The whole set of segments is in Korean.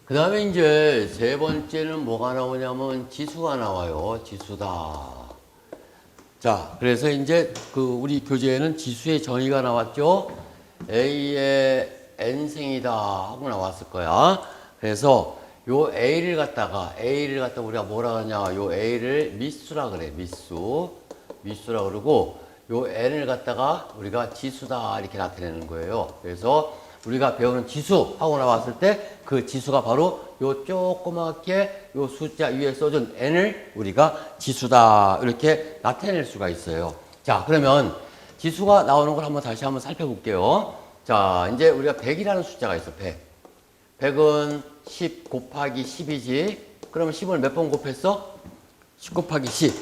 그 다음에 이제 세 번째는 뭐가 나오냐면 지수가 나와요. 지수다. 자, 그래서 이제 우리 교재에는 지수의 정의가 나왔죠. A의 n승이다 하고 나왔을 거야. 그래서 요 A를 갖다가 우리가 뭐라 하냐. 요 A를 미수라 그래. 미수라 그러고 요 n을 갖다가 우리가 지수다 이렇게 나타내는 거예요. 그래서 우리가 배우는 지수 하고 나왔을 때 그 지수가 바로 요 조그맣게 요 숫자 위에 써준 n을 우리가 지수다 이렇게 나타낼 수가 있어요. 자, 그러면 지수가 나오는 걸 다시 한번 살펴볼게요. 자, 이제 우리가 100이라는 숫자가 있어. 100. 100은 10 곱하기 10이지. 그러면 10을 몇 번 곱했어? 10 곱하기 10.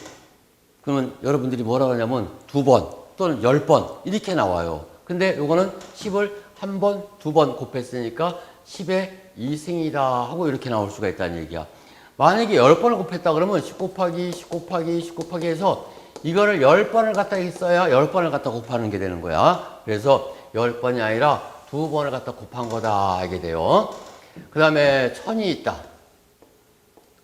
그러면 여러분들이 뭐라고 하냐면 2번 또는 10번 이렇게 나와요. 근데 요거는 10을 한 번, 2번 곱했으니까 10의 2승이다 하고 이렇게 나올 수가 있다는 얘기야. 만약에 10번을 곱했다 그러면 10 곱하기 10 곱하기 10 곱하기 해서 이거를 10번을 갖다 써야 10번을 갖다 곱하는 게 되는 거야. 그래서 10번이 아니라 2번을 갖다 곱한 거다 이게 돼요. 그 다음에 1000이 있다.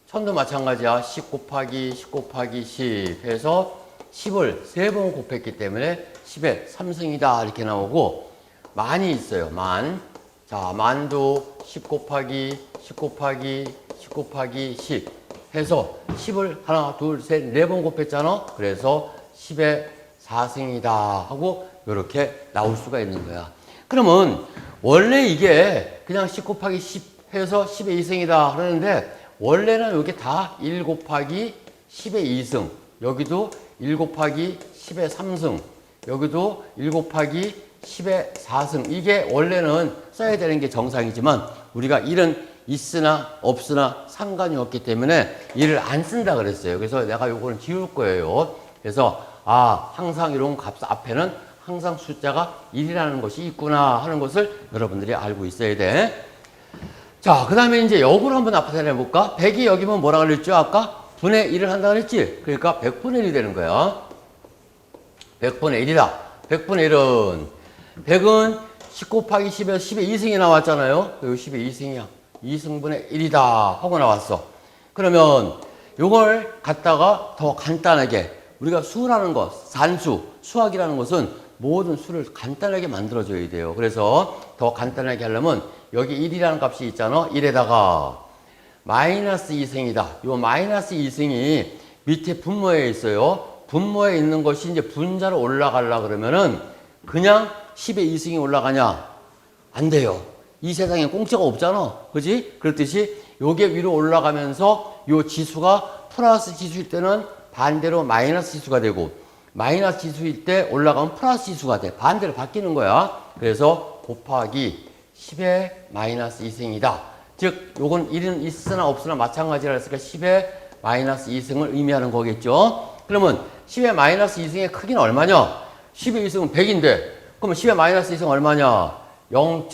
1000도 마찬가지야. 10 곱하기 10 곱하기 10 해서 10을 3번 곱했기 때문에 10의 3승이다 이렇게 나오고 만이 있어요. 만. 자, 만도 10 곱하기 10 곱하기 10 곱하기 10 해서 10을 하나, 둘, 셋, 4번 곱했잖아. 그래서 10의 4승이다 하고 이렇게 나올 수가 있는 거야. 그러면 원래 이게 그냥 10 곱하기 10 해서 10의 2승이다 그러는데 원래는 이게 다 1 곱하기 10의 2승, 여기도 1 곱하기 10의 3승, 여기도 1 곱하기 10의 4승. 이게 원래는 써야 되는 게 정상이지만 우리가 1은 있으나 없으나 상관이 없기 때문에 1을 안 쓴다 그랬어요. 그래서 내가 요거는 지울 거예요. 그래서 항상 이런 값 앞에는 항상 숫자가 1이라는 것이 있구나 하는 것을 여러분들이 알고 있어야 돼. 자, 그 다음에 이제 역으로 한번 나타내 볼까? 100이 여기면 뭐라 그랬죠? 아까 분의 1을 한다 그랬지? 그러니까 100분의 1이 되는 거야. 100분의 1이다. 100분의 1은 100은 10 곱하기 10에서 10의 2승이 나왔잖아요. 여기 10의 2승이야. 2승분의 1이다 하고 나왔어. 그러면 이걸 갖다가 더 간단하게 우리가 수라는 것, 산수, 수학이라는 것은 모든 수를 간단하게 만들어줘야 돼요. 그래서 더 간단하게 하려면 여기 1이라는 값이 있잖아. 1에다가 마이너스 2승이다. 이 마이너스 2승이 밑에 분모에 있어요. 분모에 있는 것이 이제 분자로 올라가려 그러면은 그냥 10의 2승이 올라가냐? 안 돼요. 이 세상에 공짜가 없잖아. 그지? 그렇듯이 요게 위로 올라가면서 요 지수가 플러스 지수일 때는 반대로 마이너스 지수가 되고 마이너스 지수일 때 올라가면 플러스 지수가 돼. 반대로 바뀌는 거야. 그래서 곱하기 10의 마이너스 2승이다. 즉 요건 1은 있으나 없으나 마찬가지라 했으니까 10의 마이너스 2승을 의미하는 거겠죠. 그러면 10의 마이너스 2승의 크기는 얼마냐? 10의 2승은 100인데 그러면 10의 마이너스 2승은 얼마냐? 0.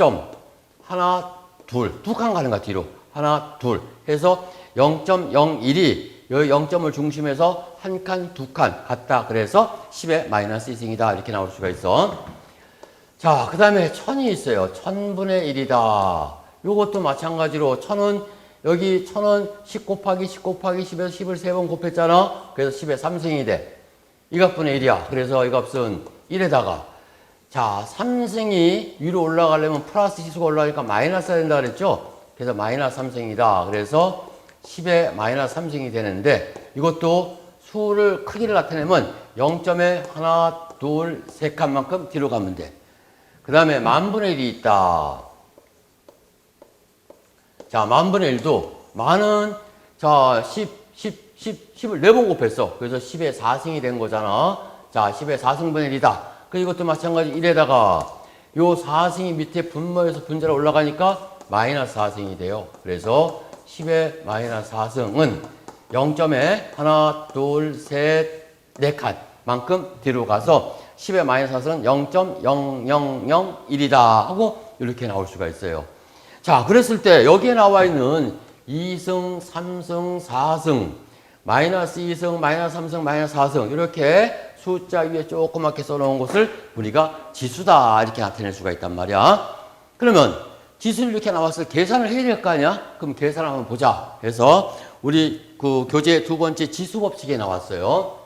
하나, 둘. 두 칸 가는 거야, 뒤로. 하나, 둘. 해서 0.01이 여기 0점을 중심해서 한 칸, 두 칸 갔다. 그래서 10의 마이너스 2승이다. 이렇게 나올 수가 있어. 자, 그 다음에 1000이 있어요. 1000분의 1이다. 요것도 마찬가지로 1000은 여기 1000은 10 곱하기 10 곱하기 10에서 10을 3번 곱했잖아. 그래서 10의 3승이 돼. 이 값분의 1이야. 그래서 이 값은 1에다가 자, 3승이 위로 올라가려면 플러스 지수가 올라가니까 마이너스가 된다 그랬죠? 그래서 마이너스 3승이다. 그래서 10의 마이너스 3승이 되는데 이것도 수를 크기를 나타내면 0점에 하나, 둘, 세 칸만큼 뒤로 가면 돼. 그 다음에 만분의 1이 있다. 자, 만분의 1도 만은 자, 10을 4번 곱했어. 그래서 10의 4승이 된 거잖아. 자, 10의 4승분의 1이다. 이것도 마찬가지 1에다가 요 4승이 밑에 분모에서 분자로 올라가니까 마이너스 4승이 돼요. 그래서 10의 마이너스 4승은 0점에 하나, 둘, 셋, 4칸 만큼 뒤로 가서 10의 마이너스 4승은 0.0001이다 하고 이렇게 나올 수가 있어요. 자, 그랬을 때 여기에 나와 있는 2승, 3승, 4승, 마이너스 2승, 마이너스 3승, 마이너스 4승 이렇게 숫자 위에 조그맣게 써놓은 것을 우리가 지수다 이렇게 나타낼 수가 있단 말이야. 그러면 지수를 이렇게 나왔을 때 계산을 해야 될 거 아니야? 그럼 계산을 한번 보자. 그래서 우리 그 교재 두 번째 지수 법칙에 나왔어요.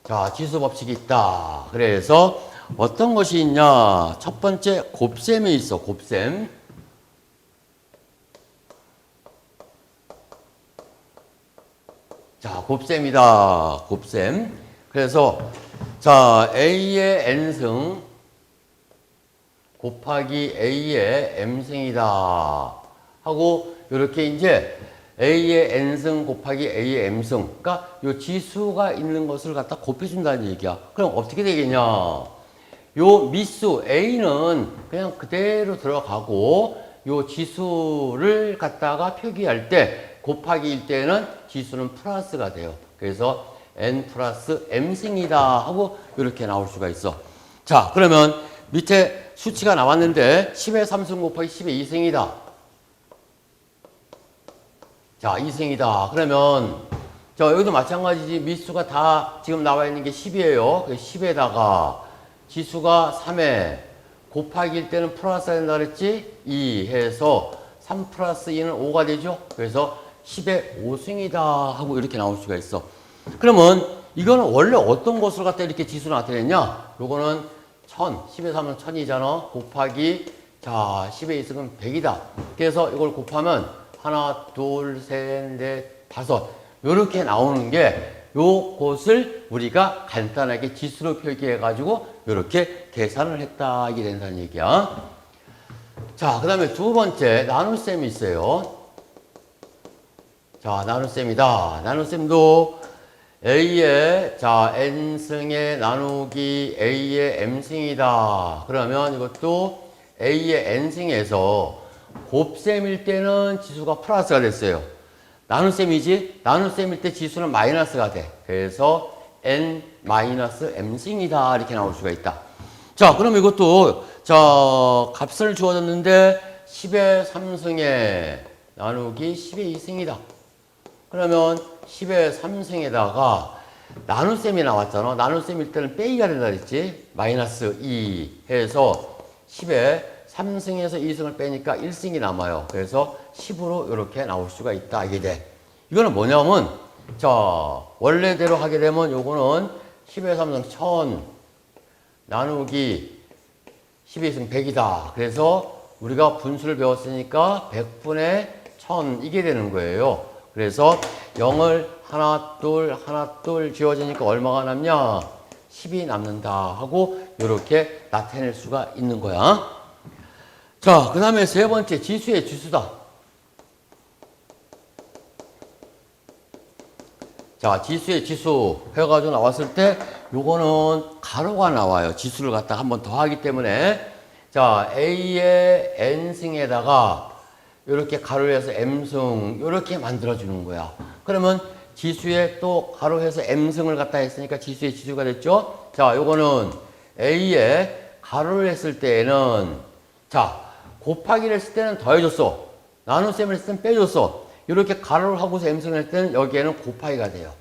자, 지수 법칙이 있다. 그래서 어떤 것이 있냐? 첫 번째 곱셈이 있어. 곱셈. 자, 곱셈이다. 곱셈. 그래서 자, A의 N승 곱하기 A의 M승이다. 하고 이렇게 이제 A의 N승 곱하기 A의 M승. 그러니까 요 지수가 있는 것을 갖다 곱해준다는 얘기야. 그럼 어떻게 되겠냐? 요 미수 A는 그냥 그대로 들어가고 요 지수를 갖다가 표기할 때 곱하기일 때는 지수는 플러스가 돼요. 그래서 N 플러스 M승이다 하고 이렇게 나올 수가 있어. 자, 그러면 밑에 수치가 나왔는데 10의 3승 곱하기 10의 2승이다. 자, 2승이다. 그러면 자, 여기도 마찬가지지. 미수가 다 지금 나와 있는 게 10이에요. 10에다가 지수가 3에 곱하기일 때는 플러스가 된다 그랬지? 2 해서 3 플러스 2는 5가 되죠? 그래서 10의 5승이다 하고 이렇게 나올 수가 있어. 그러면 이거는 원래 어떤 것을 갖다 이렇게 지수로 나타냈냐? 요거는 1000, 10의 3은 1000이잖아. 곱하기 자 10의 2승은 100이다. 그래서 이걸 곱하면 하나, 둘, 셋, 넷, 다섯 요렇게 나오는 게 요것을 우리가 간단하게 지수로 표기해가지고 요렇게 계산을 했다 이게 된다는 얘기야. 자, 그 다음에 두 번째 나눗셈이 있어요. 자, 나눗셈이다. 나눗셈도 A의 자 N승의 나누기 A의 M승이다. 그러면 이것도 A의 N승에서 곱셈일 때는 지수가 플러스가 됐어요. 나눗셈이지? 나눗셈일 때 지수는 마이너스가 돼. 그래서 N 마이너스 M승이다 이렇게 나올 수가 있다. 자, 그럼 이것도 자 값을 주어졌는데 10의 3승에 나누기 10의 2승이다. 그러면 10의 3승에다가 나눗셈이 나왔잖아. 나눗셈일 때는 빼기가 된다 그랬지. 마이너스 2 해서 10의 3승에서 2승을 빼니까 1승이 남아요. 그래서 10으로 이렇게 나올 수가 있다. 이게 돼. 이거는 뭐냐면 자 원래대로 하게 되면 요거는 10의 3승 1000 나누기 12승 100이다. 그래서 우리가 분수를 배웠으니까 100분의 1000 이게 되는 거예요. 그래서 0을 하나 둘 지워지니까 얼마가 남냐? 10이 남는다 하고 이렇게 나타낼 수가 있는 거야. 자, 그 다음에 세 번째 지수의 지수다. 자, 지수의 지수 해가지고 나왔을 때 요거는 가로가 나와요. 지수를 갖다가 한 번 더 하기 때문에 자 A의 N승에다가 이렇게 가로해서 M승 이렇게 만들어주는 거야. 그러면 지수에 또 가로해서 M승을 갖다 했으니까 지수의 지수가 됐죠. 자, 요거는 A에 가로를 했을 때에는 자 곱하기를 했을 때는 더해줬어. 나눗셈을 했을 때는 빼줬어. 이렇게 가로를 하고서 M승을 했을 때는 여기에는 곱하기가 돼요.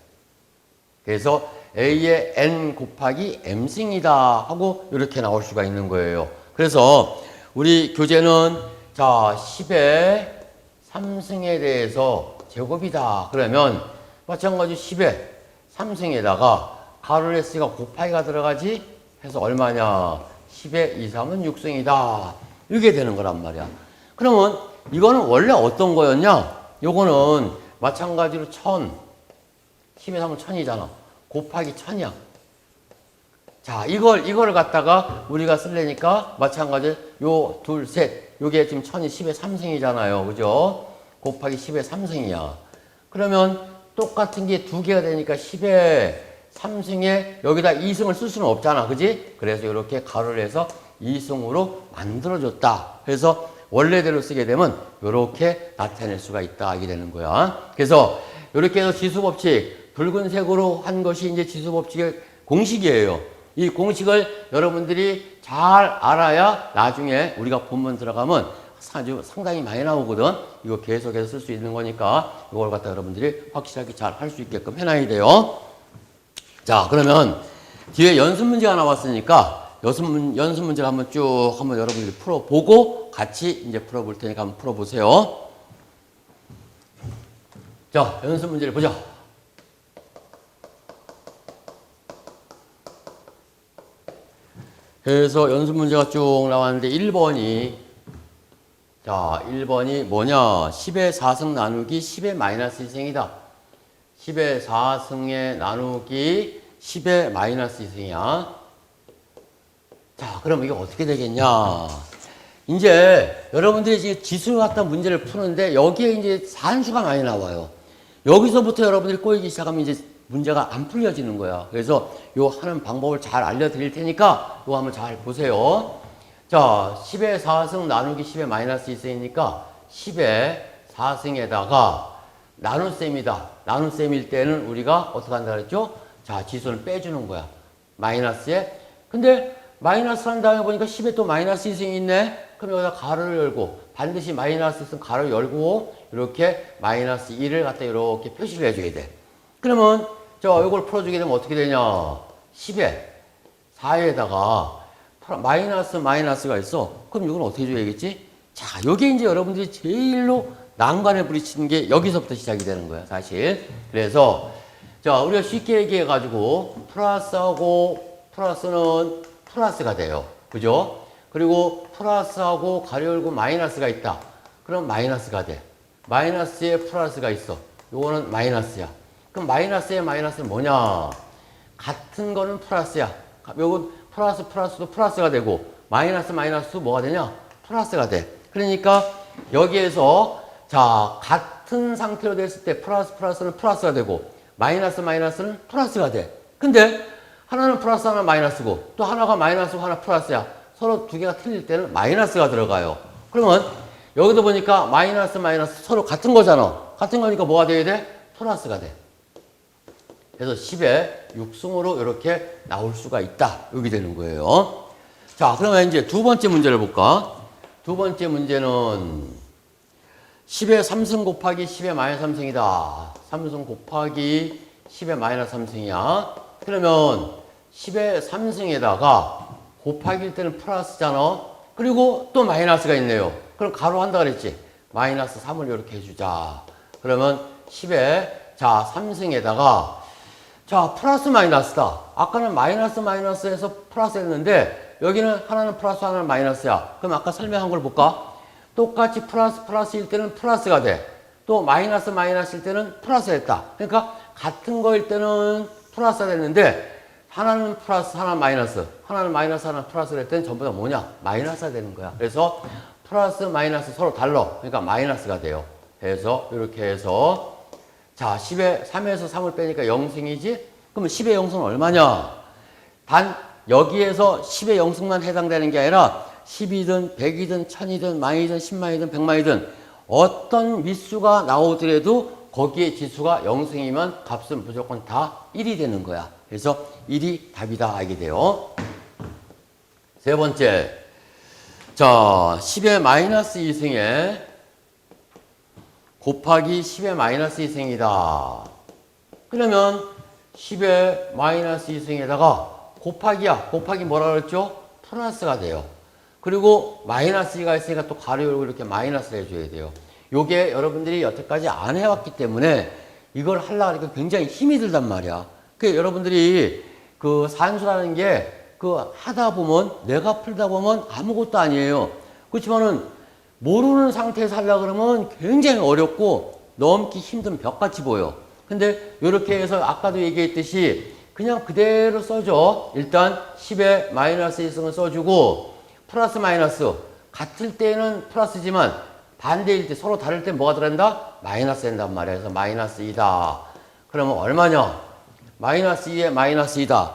그래서 A의 N 곱하기 M승이다 하고 이렇게 나올 수가 있는 거예요. 그래서 우리 교재는 자 10의 3승에 대해서 제곱이다. 그러면 마찬가지 10의 3승에다가 가로를 했으니까 곱하기가 들어가지 해서 얼마냐? 10의 2, 3은 6승이다. 이게 되는 거란 말이야. 그러면 이거는 원래 어떤 거였냐? 요거는 마찬가지로 1000 10의 3은 1000이잖아. 곱하기 1000이야. 자, 이걸 갖다가 우리가 쓰려니까 마찬가지 요 둘, 셋. 요게 지금 1000이 10의 3승이잖아요. 그죠? 곱하기 10의 3승이야. 그러면 똑같은 게 두 개가 되니까 10의 3승에 여기다 2승을 쓸 수는 없잖아. 그지? 그래서 이렇게 가로를 해서 2승으로 만들어줬다. 그래서 원래대로 쓰게 되면 이렇게 나타낼 수가 있다. 이게 되는 거야. 그래서 이렇게 해서 지수법칙, 붉은색으로 한 것이 이제 지수법칙의 공식이에요. 이 공식을 여러분들이 잘 알아야 나중에 우리가 본문 들어가면 아주 상당히 많이 나오거든. 이거 계속해서 쓸 수 있는 거니까 이걸 갖다 여러분들이 확실하게 잘 할 수 있게끔 해놔야 돼요. 자, 그러면 뒤에 연습 문제가 나왔으니까 연습 문제를 한번 쭉 한번 여러분들이 풀어보고 같이 이제 풀어볼 테니까 한번 풀어보세요. 자, 연습 문제를 보자. 그래서 연습 문제가 쭉 나왔는데 1번이 자, 1번이 뭐냐? 10의 4승 나누기 10의 마이너스 2승이다. 10의 4승에 나누기 10의 마이너스 2승이야. 자, 그럼 이게 어떻게 되겠냐? 이제 여러분들이 지금 지수 같은 문제를 푸는데 여기에 이제 산수가 많이 나와요. 여기서부터 여러분들이 꼬이기 시작하면 이제 문제가 안 풀려지는 거야. 그래서 요 하는 방법을 잘 알려드릴 테니까 요 한번 잘 보세요. 자, 10의 4승 나누기 10의 마이너스 2승이니까 10의 4승에다가 나눗셈이다. 나눗셈일 때는 우리가 어떻게 한다 그랬죠? 자, 지수는 빼주는 거야. 마이너스에. 근데 마이너스 한 다음에 보니까 10에 또 마이너스 2승이 있네? 그럼 여기다 가로를 열고 반드시 마이너스 있으면 가로 열고 이렇게 마이너스 1을 갖다 이렇게 표시를 해줘야 돼. 그러면 이걸 풀어주게 되면 어떻게 되냐? 10에 4에다가 마이너스가 있어. 그럼 이건 어떻게 줘야겠지? 자, 요게 이제 여러분들이 제일로 난관에 부딪히는 게 여기서부터 시작이 되는 거야, 사실. 그래서 자, 우리가 쉽게 얘기해가지고 플러스하고 플러스는 플러스가 돼요. 그죠? 그리고 플러스하고 가로 열고 마이너스가 있다. 그럼 마이너스가 돼. 마이너스에 플러스가 있어. 요거는 마이너스야. 그럼 마이너스에 마이너스는 뭐냐? 같은 거는 플러스야. 요건 플러스도 플러스가 되고 마이너스도 뭐가 되냐? 플러스가 돼. 그러니까 여기에서 자, 같은 상태로 됐을 때 플러스는 플러스가 되고 마이너스는 플러스가 돼. 근데 하나는 플러스 하나는 마이너스고 또 하나가 마이너스고 하나 플러스야. 서로 두 개가 틀릴 때는 마이너스가 들어가요. 그러면 여기도 보니까 마이너스 서로 같은 거잖아. 같은 거니까 뭐가 돼야 돼? 플러스가 돼. 그래서 10의 6승으로 이렇게 나올 수가 있다. 여기 되는 거예요. 자, 그러면 이제 두 번째 문제를 볼까? 두 번째 문제는 10의 3승 곱하기 10의 마이너스 3승이다. 3승 곱하기 10의 마이너스 3승이야. 그러면 10의 3승에다가 곱하기일 때는 플러스잖아. 그리고 또 마이너스가 있네요. 그럼 가로 한다 그랬지? 마이너스 3을 이렇게 해주자. 그러면 10의 자 3승에다가 자 플러스 마이너스다. 아까는 마이너스에서 플러스 했는데 여기는 하나는 플러스 하나는 마이너스야. 그럼 아까 설명한 걸 볼까? 똑같이 플러스일 때는 플러스가 돼. 또 마이너스일 때는 플러스 했다. 그러니까 같은 거일 때는 플러스가 됐는데 하나는 플러스 하나는 마이너스 하나는 플러스를 할 때는 전부 다 뭐냐? 마이너스가 되는 거야. 그래서 플러스 마이너스 서로 달라. 그러니까 마이너스가 돼요. 그래서 이렇게 해서 자 10에 3에서 3을 빼니까 0승이지? 그러면 10의 0승은 얼마냐? 단 여기에서 10의 0승만 해당되는 게 아니라 10이든 100이든 1000이든 만이든 10만이든 100만이든 어떤 밑수가 나오더라도 거기에 지수가 0승이면 값은 무조건 다 1이 되는 거야. 그래서 1이 답이다 알게 돼요. 세 번째. 자, 10의 마이너스 2승에 곱하기 10의 마이너스 2승이다. 그러면 10의 마이너스 2승에다가 곱하기야. 곱하기 뭐라 그랬죠? 플러스가 돼요. 그리고 마이너스 2가 있으니까 또 가로 열고 이렇게 마이너스를 해줘야 돼요. 요게 여러분들이 여태까지 안 해왔기 때문에 이걸 하려고 하니까 굉장히 힘이 들단 말이야. 그 여러분들이 그 산수라는 게 그 하다 보면 내가 풀다 보면 아무것도 아니에요. 그렇지만은 모르는 상태에서 하려고 그러면 굉장히 어렵고 넘기 힘든 벽같이 보여. 근데 이렇게 해서 아까도 얘기했듯이 그냥 그대로 써줘. 일단 10의 마이너스 1승을 써주고 플러스 마이너스 같을 때는 플러스지만 반대일 때 서로 다를 때 뭐가 들어간다? 마이너스 된단 말이야. 그래서 마이너스 2다. 그러면 얼마냐? 마이너스 2에 마이너스 2다.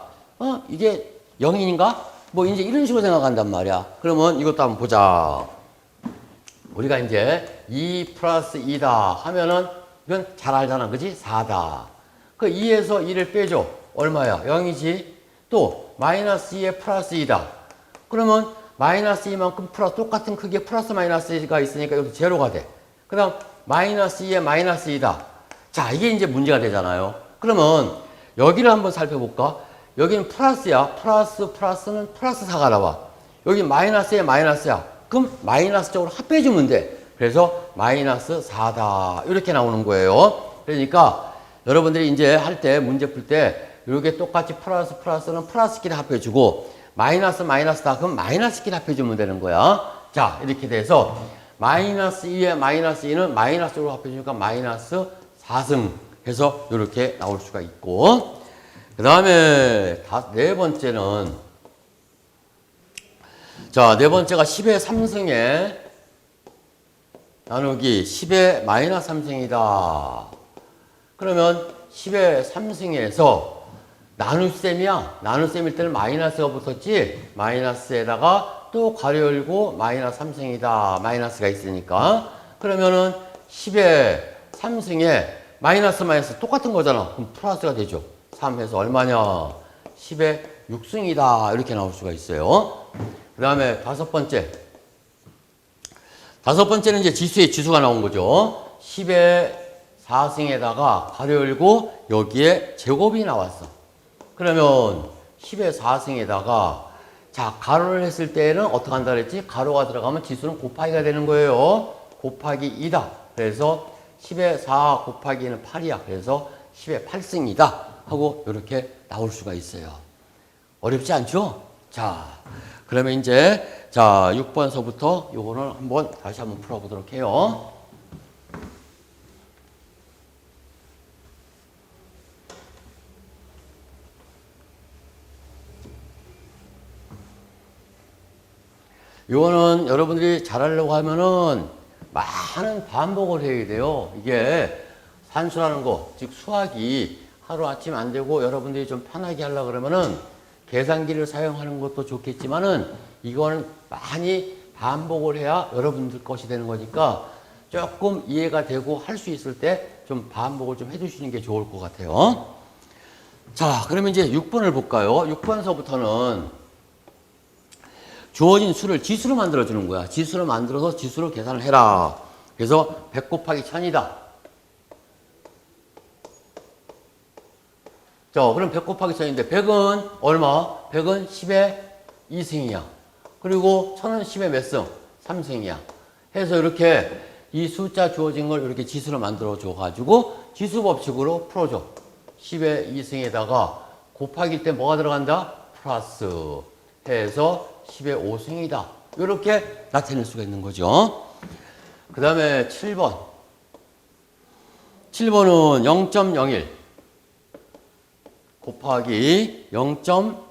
이게 0인가? 뭐 이제 이런 식으로 생각한단 말이야. 그러면 이것도 한번 보자. 우리가 이제 2 플러스 2다 하면은 이건 잘 알잖아. 그지? 4다. 그 2에서 2를 빼줘. 얼마야? 0이지? 또 마이너스 2에 플러스 2다. 그러면 마이너스 2만큼 플러스 똑같은 크기의 플러스 마이너스가 있으니까 여기 제로가 돼. 그 다음 마이너스 2에 마이너스 2다. 자, 이게 이제 문제가 되잖아요. 그러면 여기를 한번 살펴볼까? 여기는 플러스야. 플러스는 플러스 4가 나와. 여기 마이너스에 마이너스야. 그럼 마이너스 쪽으로 합해주면 돼. 그래서 마이너스 4다. 이렇게 나오는 거예요. 그러니까 여러분들이 이제 할 때, 문제 풀 때, 이렇게 똑같이 플러스는 플러스끼리 합해주고, 마이너스다. 그럼 마이너스끼리 합해주면 되는 거야. 자, 이렇게 돼서, 마이너스 2에 마이너스 2는 마이너스로 합해주니까 마이너스 4승 해서 이렇게 나올 수가 있고, 그 다음에 네 번째는, 자, 네 번째가 10의 3승에 나누기 10의 마이너스 3승이다. 그러면 10의 3승에서 나눗셈이야. 나눗셈일 때는 마이너스가 붙었지. 마이너스에다가 또 가로 열고 마이너스 3승이다. 마이너스가 있으니까. 그러면은 10의 3승에 마이너스 똑같은 거잖아. 그럼 플러스가 되죠. 3 해서 얼마냐? 10의 6승이다. 이렇게 나올 수가 있어요. 그 다음에 다섯 번째는 이제 지수의 지수가 나온 거죠. 10의 4승에다가 가로 열고 여기에 제곱이 나왔어. 그러면 10의 4승에다가 자, 가로를 했을 때는 어떻게 한다 그랬지? 가로가 들어가면 지수는 곱하기가 되는 거예요. 곱하기 2다. 그래서 10의 4 곱하기는 8이야. 그래서 10의 8승이다. 하고 이렇게 나올 수가 있어요. 어렵지 않죠? 자, 그러면 이제 자 6번서부터 요거는 다시 한번 풀어보도록 해요. 요거는 여러분들이 잘하려고 하면은 많은 반복을 해야 돼요. 이게 산수라는 거, 즉 수학이 하루아침 안 되고 여러분들이 좀 편하게 하려고 그러면은 계산기를 사용하는 것도 좋겠지만은 이거는 많이 반복을 해야 여러분들 것이 되는 거니까 조금 이해가 되고 할 수 있을 때 좀 반복을 좀 해주시는 게 좋을 것 같아요. 자, 그러면 이제 6번을 볼까요? 6번서부터는 주어진 수를 지수로 만들어주는 거야. 지수로 만들어서 지수로 계산을 해라. 그래서 100 곱하기 1000이다. 자, 그럼 100 곱하기 1000인데 100은 얼마? 100은 10의 2승이야. 그리고 1000은 10의 몇 승? 3승이야. 해서 이렇게 이 숫자 주어진 걸 이렇게 지수로 만들어줘 가지고 지수 법칙으로 풀어줘. 10의 2승에다가 곱하기일 때 뭐가 들어간다? 플러스 해서 10의 5승이다. 이렇게 나타낼 수가 있는 거죠. 그 다음에 7번. 7번은 0.01 곱하기 0.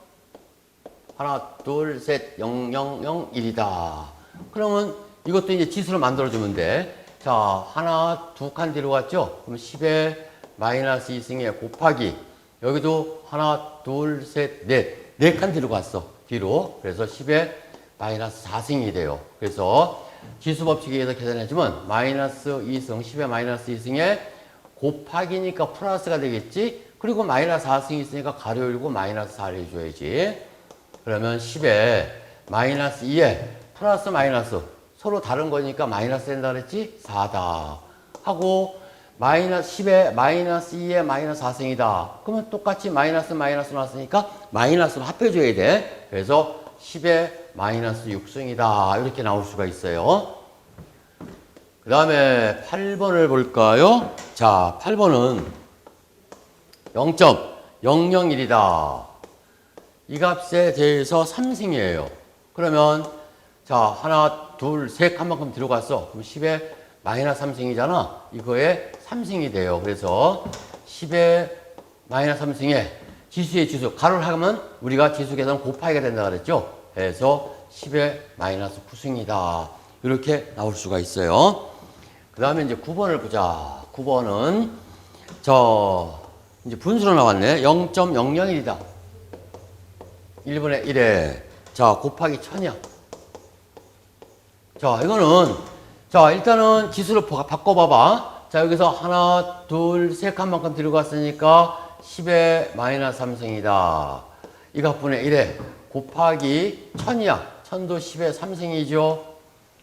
하나, 둘, 셋, 0, 0, 0, 1이다. 그러면 이것도 이제 지수로 만들어주면 돼. 자, 하나, 두 칸 뒤로 갔죠? 그럼 10의 마이너스 2승에 곱하기. 여기도 하나, 둘, 셋, 넷. 네 칸 뒤로 갔어. 뒤로. 그래서 10의 마이너스 4승이 돼요. 그래서 지수 법칙에 의해서 계산해주면 마이너스 2승, 10의 마이너스 2승에 곱하기니까 플러스가 되겠지? 그리고 마이너스 4승이 있으니까 가로 열고 마이너스 4를 해줘야지. 그러면 10에 마이너스 2에 플러스 마이너스 서로 다른 거니까 마이너스 된다 그랬지? 4다. 하고 마이너스 10에 마이너스 2에 마이너스 4승이다. 그러면 똑같이 마이너스 나왔으니까 마이너스로 합해줘야 돼. 그래서 10에 마이너스 6승이다. 이렇게 나올 수가 있어요. 그 다음에 8번을 볼까요? 자, 8번은 0.001이다. 이 값에 대해서 3승이에요. 그러면 자, 하나, 둘, 셋 한 만큼 들어갔어. 그럼 10에 마이너스 3승이잖아. 이거에 3승이 돼요. 그래서 10에 마이너스 3승에 지수의 지수, 가로를 하면 우리가 지수 계산 곱하기가 된다 그랬죠. 그래서 10에 마이너스 9승이다. 이렇게 나올 수가 있어요. 그 다음에 이제 9번을 보자. 9번은 이제 분수로 나왔네. 0.001이다. 1분의 1에 자, 곱하기 1000이야. 자, 이거는 자, 일단은 지수로 바꿔봐봐. 자, 여기서 하나, 둘, 셋 칸 만큼 들어갔으니까 10의 마이너스 3승이다. 이 값분의 1에 곱하기 1000이야. 1000도 10의 3승이죠.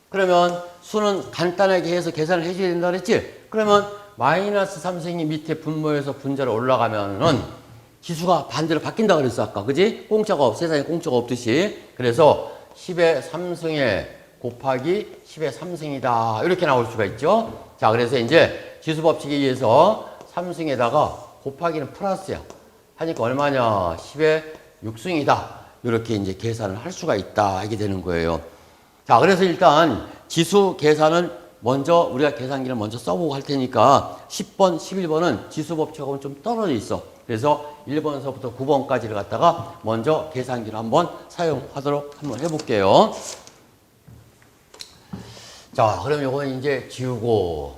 그러면 수는 간단하게 해서 계산을 해줘야 된다 그랬지? 그러면 마이너스 3승이 밑에 분모에서 분자로 올라가면은 지수가 반대로 바뀐다 그랬어, 아까. 그지? 세상에 공짜가 없듯이. 그래서 10의 3승에 곱하기 10의 3승이다. 이렇게 나올 수가 있죠. 자, 그래서 이제 지수 법칙에 의해서 3승에다가 곱하기는 플러스야. 하니까 얼마냐? 10의 6승이다. 이렇게 이제 계산을 할 수가 있다. 이게 되는 거예요. 자, 그래서 일단 지수 계산은 먼저 우리가 계산기를 먼저 써보고 할 테니까 10번, 11번은 지수 법칙하고는 좀 떨어져 있어. 그래서 1번서부터 9번까지를 갖다가 먼저 계산기를 한번 사용하도록 한번 해볼게요. 자, 그럼 요건 이제 지우고,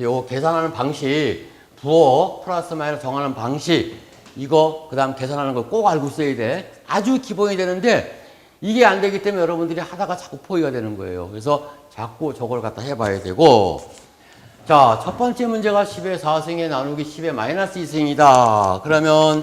요 계산하는 방식, 부호 플러스 마이너스 정하는 방식, 이거 그 다음 계산하는 거 꼭 알고 있어야 돼. 아주 기본이 되는데 이게 안 되기 때문에 여러분들이 하다가 자꾸 포기가 되는 거예요. 그래서 자꾸 저걸 갖다 해봐야 되고, 자, 첫 번째 문제가 10의 4승에 나누기 10의 마이너스 2승이다. 그러면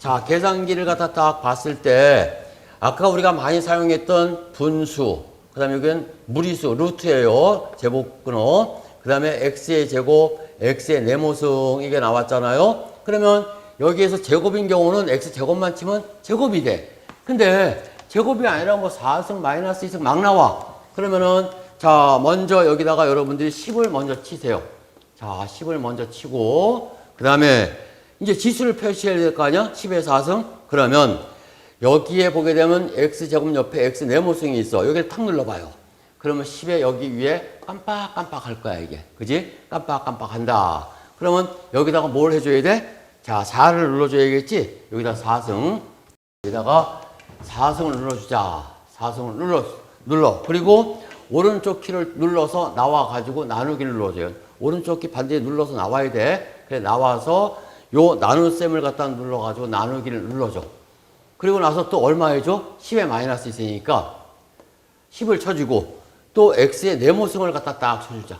자, 계산기를 갖다 딱 봤을 때 아까 우리가 많이 사용했던 분수, 그 다음에 여기는 무리수, 루트예요. 제곱근호. 그 다음에 x의 제곱, x의 네모승 이게 나왔잖아요. 그러면 여기에서 제곱인 경우는 x제곱만 치면 제곱이 돼. 근데 제곱이 아니라 뭐 4승, 마이너스 2승 막 나와. 그러면은 자, 먼저 여기다가 여러분들이 10을 먼저 치세요. 자, 10을 먼저 치고, 그 다음에 이제 지수를 표시해야 될 거 아니야? 10의 4승? 그러면 여기에 보게 되면 x제곱 옆에 x 네모승이 있어. 여기를 탁 눌러봐요. 그러면 10에 여기 위에 깜빡깜빡 할 거야, 이게. 그지? 깜빡깜빡 한다. 그러면 여기다가 뭘 해줘야 돼? 자, 4를 눌러줘야겠지? 여기다 4승. 여기다가 4승을 눌러주자. 4승을 눌러. 그리고 오른쪽 키를 눌러서 나와가지고 나누기를 눌러줘요. 오른쪽 키 반대에 눌러서 나와야 돼. 그래, 나와서 요 나눗셈을 갖다 눌러가지고 나누기를 눌러줘. 그리고 나서 또 얼마 해줘? 10에 마이너스 있으니까 10을 쳐주고 또 x의 네모승을 갖다 딱 쳐주자.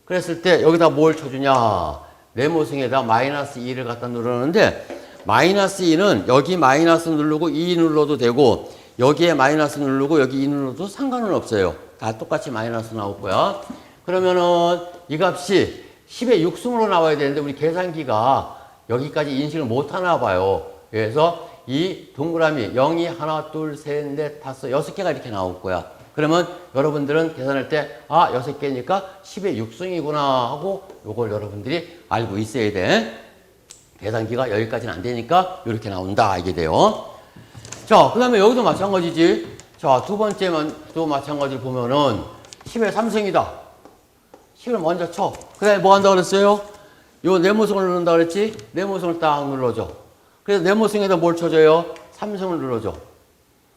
그랬을 때 여기다 뭘 쳐주냐? 네모승에다 마이너스 2를 갖다 누르는데 마이너스 2는 여기 마이너스 누르고 2 눌러도 되고 여기에 마이너스 누르고 여기 2 눌러도 상관은 없어요. 다 똑같이 마이너스 나올 거야. 그러면은 이 값이 10의 6승으로 나와야 되는데 우리 계산기가 여기까지 인식을 못 하나 봐요. 그래서 이 동그라미 0이 하나, 둘, 셋, 넷, 다섯, 6개가 이렇게 나올 거야. 그러면 여러분들은 계산할 때 6개니까 10의 6승이구나 하고 요걸 여러분들이 알고 있어야 돼. 계산기가 여기까지는 안 되니까 이렇게 나온다 이게 돼요. 자, 그 다음에 여기도 마찬가지지. 자, 두 번째만 또 마찬가지로 보면은 10의 3승이다. 10을 먼저 쳐. 그 다음에 뭐 한다 그랬어요? 요 네모승을 누른다 그랬지? 네모승을 딱 눌러줘. 그래서 네모승에다 뭘 쳐줘요? 3승을 눌러줘.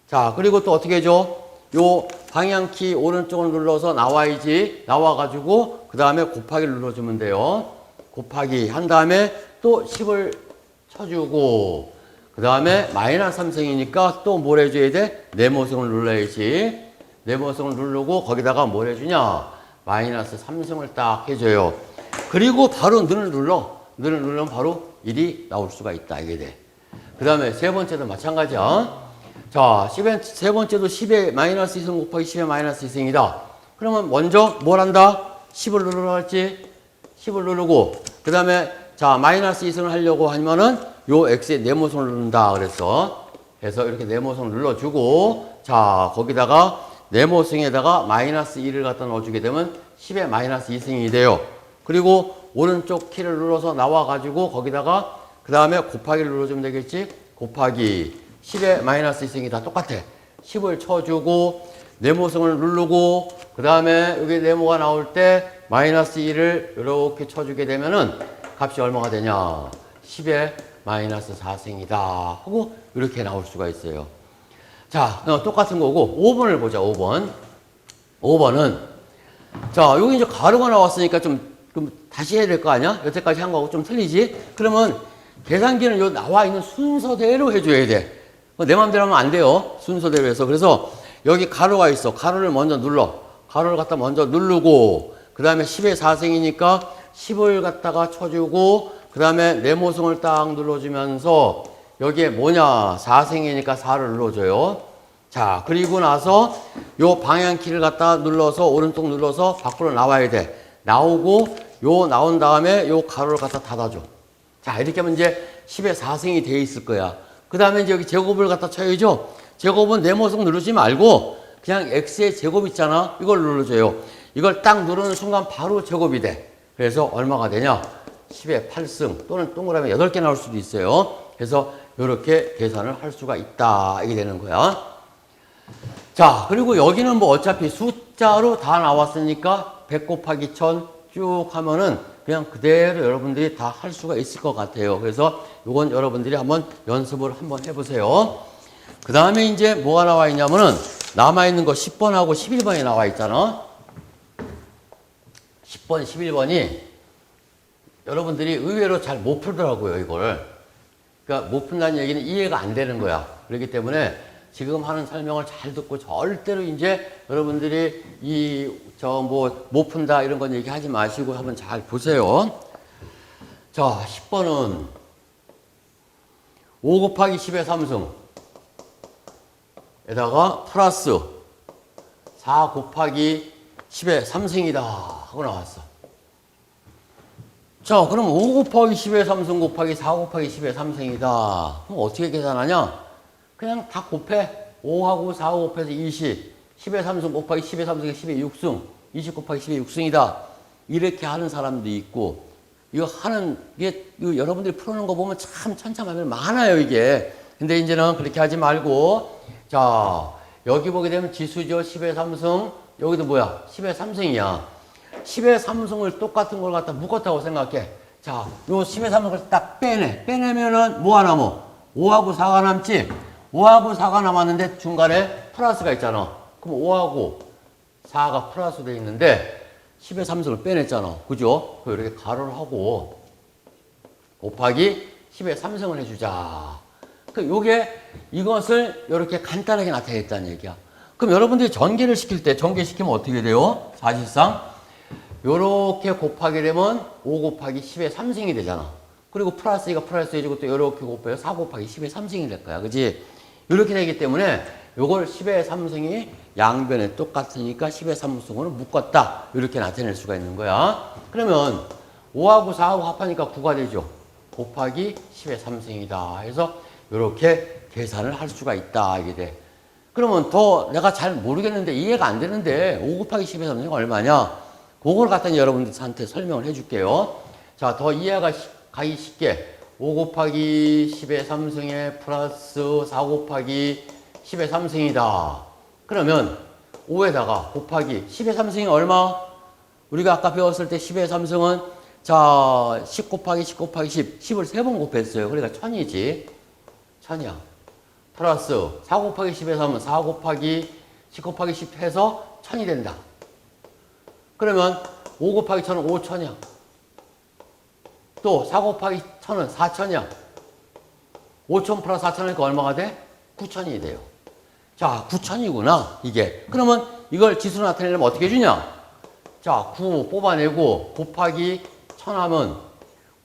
자, 그리고 또 어떻게 해줘? 요 방향키 오른쪽을 눌러서 나와야지. 나와가지고 그 다음에 곱하기를 눌러주면 돼요. 곱하기 한 다음에 또 10을 쳐주고 그 다음에 마이너스 3승이니까 또 뭘 해줘야 돼? 네모승을 눌러야지. 네모승을 누르고 거기다가 뭘 해주냐? 마이너스 3승을 딱 해줘요. 그리고 바로 늘을 눌러. 늘을 누르면 바로 1이 나올 수가 있다. 이게 돼. 그 다음에 세 번째도 마찬가지야. 자, 세 번째도 10의 마이너스 2승 곱하기 10의 마이너스 2승이다. 그러면 먼저 뭘 한다? 10을 누르라 했지? 10을 누르고 그 다음에 자, 마이너스 2승을 하려고 하면은 요 x의 네모승을 누른다 그랬어. 그래서 이렇게 네모승을 눌러주고 자, 거기다가 네모승에다가 마이너스 2를 갖다 넣어주게 되면 10의 마이너스 2승이 돼요. 그리고 오른쪽 키를 눌러서 나와가지고 거기다가 그 다음에 곱하기를 눌러주면 되겠지? 곱하기 10의 마이너스 2승이 다 똑같아. 10을 쳐주고 네모승을 누르고 그 다음에 여기 네모가 나올 때 마이너스 2를 이렇게 쳐주게 되면은 값이 얼마가 되냐? 10의 마이너스 4승이다 하고 이렇게 나올 수가 있어요. 자, 똑같은 거고 5번을 보자. 5번. 5번은 자, 여기 이제 가로가 나왔으니까 좀 다시 해야 될 거 아니야? 여태까지 한 거하고 좀 틀리지? 그러면 계산기는 요 나와 있는 순서대로 해줘야 돼. 내 마음대로 하면 안 돼요. 순서대로 해서. 그래서 여기 가로가 있어. 가로를 먼저 눌러. 가로를 갖다 먼저 누르고 그 다음에 10의 4승이니까 10을 갖다가 쳐주고 그 다음에 네모승을 딱 눌러주면서 여기에 뭐냐? 4승이니까 4를 눌러줘요. 자, 그리고 나서 요 방향키를 갖다 눌러서 오른쪽 눌러서 밖으로 나와야 돼. 나오고 요 나온 다음에 요 가로를 갖다 닫아줘. 자, 이렇게 하면 이제 10의 4승이 돼 있을 거야. 그 다음에 이제 여기 제곱을 갖다 쳐야죠. 제곱은 네모성 누르지 말고 그냥 x의 제곱 있잖아. 이걸 눌러줘요. 이걸 딱 누르는 순간 바로 제곱이 돼. 그래서 얼마가 되냐? 10의 8승 또는 동그라미 8개 나올 수도 있어요. 그래서 이렇게 계산을 할 수가 있다. 이게 되는 거야. 자, 그리고 여기는 뭐 어차피 숫자로 다 나왔으니까 100 곱하기 1000 쭉 하면은 그냥 그대로 여러분들이 다 할 수가 있을 것 같아요. 그래서 이건 여러분들이 한번 연습을 한번 해보세요. 그 다음에 이제 뭐가 나와 있냐면은 남아있는 거 10번하고 11번이 나와 있잖아. 10번, 11번이 여러분들이 의외로 잘 못 풀더라고요, 이걸. 그러니까 못 푼다는 얘기는 이해가 안 되는 거야. 그렇기 때문에 지금 하는 설명을 잘 듣고 절대로 이제 여러분들이 못 푼다 이런 건 얘기하지 마시고 한번 잘 보세요. 자, 10번은 5 곱하기 10의 3승 에다가 플러스 4 곱하기 10의 3승이다 하고 나왔어. 자, 그럼 5 곱하기 10의 3승 곱하기 4 곱하기 10의 3승이다. 그럼 어떻게 계산하냐? 그냥 다 곱해. 5하고 4 곱해서 20. 10의 3승 곱하기 10의 3승이 10의 6승. 20 곱하기 10의 6승이다. 이렇게 하는 사람도 있고, 이게 여러분들이 풀어놓은 거 보면 참 천차만별 많아요, 이게. 근데 이제는 그렇게 하지 말고, 자, 여기 보게 되면 지수죠. 10의 3승. 여기도 뭐야? 10의 3승이야. 10의 3승을 똑같은 걸 갖다 묶었다고 생각해. 자, 요 10의 3승을 딱 빼내. 빼내면은 뭐가 남어? 5하고 4가 남지? 5하고 4가 남았는데 중간에 플러스가 있잖아. 그럼 5하고 4가 플러스 돼 있는데 10의 3승을 빼냈잖아. 그죠? 이렇게 가로를 하고 곱하기 10의 3승을 해주자. 이것을 이렇게 간단하게 나타냈다는 얘기야. 그럼 여러분들이 전개를 시킬 때, 전개시키면 어떻게 돼요? 사실상 요렇게 곱하게 되면 5 곱하기 10의 3승이 되잖아. 그리고 플러스 2가 플러스 2지고 또 요렇게 곱해서 4 곱하기 10의 3승이 될 거야. 그지? 이렇게 되기 때문에 요걸 10의 3승이 양변에 똑같으니까 10의 3승으로 묶었다. 이렇게 나타낼 수가 있는 거야. 그러면 5하고 4하고 합하니까 9가 되죠. 곱하기 10의 3승이다. 해서 이렇게 계산을 할 수가 있다. 이게 돼. 그러면 더 내가 잘 모르겠는데 이해가 안 되는데 5 곱하기 10의 3승이 얼마냐? 그걸 갖다 여러분들한테 설명을 해줄게요. 자, 더 이해가 가기 쉽게 5 곱하기 10의 3승에 플러스 4 곱하기 10의 3승이다. 그러면 5에다가 곱하기 10의 3승이 얼마? 우리가 아까 배웠을 때 10의 3승은 자 10 곱하기 10 곱하기 10 10을 3번 곱했어요. 그러니까 1000이지. 1000이야. 플러스 4 곱하기 10의 3은 4 곱하기 10 곱하기 10 해서 1000이 된다. 그러면 5 곱하기 1000은 5000이야. 또 4 곱하기 1000은 4000이야. 5000 플러스 4000이니까 얼마가 돼? 9000이 돼요. 자, 9000이구나 이게. 그러면 이걸 지수로 나타내려면 어떻게 해주냐? 자, 9 뽑아내고 곱하기 1000 하면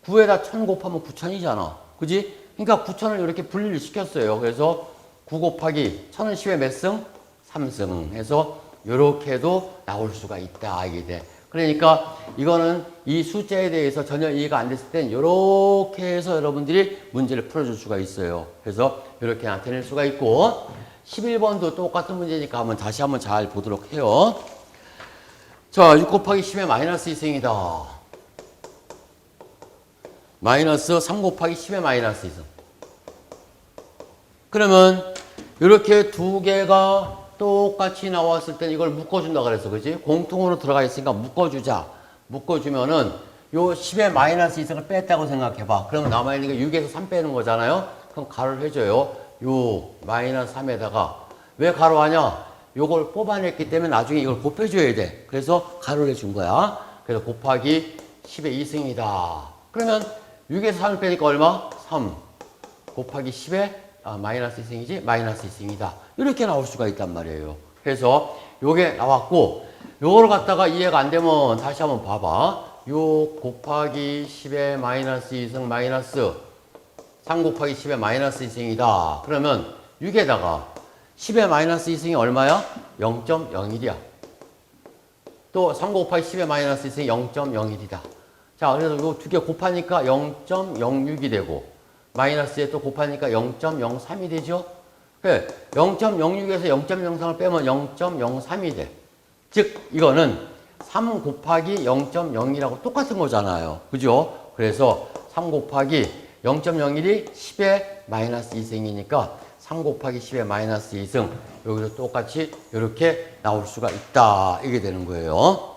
9에다 1000 곱하면 9000이잖아. 그지? 그러니까 9000을 이렇게 분리를 시켰어요. 그래서 9 곱하기 1000은 10의 몇 승? 3승 해서 이렇게도 나올 수가 있다. 이게 돼. 그러니까 이거는 이 숫자에 대해서 전혀 이해가 안 됐을 땐 이렇게 해서 여러분들이 문제를 풀어줄 수가 있어요. 그래서 이렇게 나타낼 수가 있고 11번도 똑같은 문제니까 다시 한번 잘 보도록 해요. 자, 6 곱하기 10의 마이너스 2승이다. 마이너스 3 곱하기 10의 마이너스 2승. 그러면 이렇게 두 개가 똑같이 나왔을 땐 이걸 묶어준다 그랬어. 그지? 공통으로 들어가 있으니까 묶어주자. 묶어주면은 요 10의 마이너스 2승을 뺐다고 생각해봐. 그러면 남아있는 게 6에서 3 빼는 거잖아요. 그럼 가로를 해줘요. 6 마이너스 3에다가 왜 가로하냐? 요걸 뽑아냈기 때문에 나중에 이걸 곱해줘야 돼. 그래서 가로를 해준 거야. 그래서 곱하기 10의 2승이다. 그러면 6에서 3을 빼니까 얼마? 3 곱하기 10의 마이너스 2승이지? 마이너스 2승이다. 이렇게 나올 수가 있단 말이에요. 그래서 요게 나왔고 요걸 갖다가 이해가 안 되면 다시 한번 봐봐. 6 곱하기 10의 마이너스 2승 마이너스 3 곱하기 10의 마이너스 2승이다. 그러면 6에다가 10의 마이너스 2승이 얼마야? 0.01이야. 또 3 곱하기 10의 마이너스 2승이 0.01이다. 자, 그래서 요 두 개 곱하니까 0.06이 되고, 마이너스에 또 곱하니까 0.03이 되죠? 그래, 0.06에서 0.03을 빼면 0.03이 돼. 즉, 이거는 3 곱하기 0.01하고 똑같은 거잖아요. 그죠? 그래서 3 곱하기 0.01이 10의 마이너스 2승이니까 3 곱하기 10의 마이너스 2승. 여기도 똑같이 이렇게 나올 수가 있다. 이게 되는 거예요.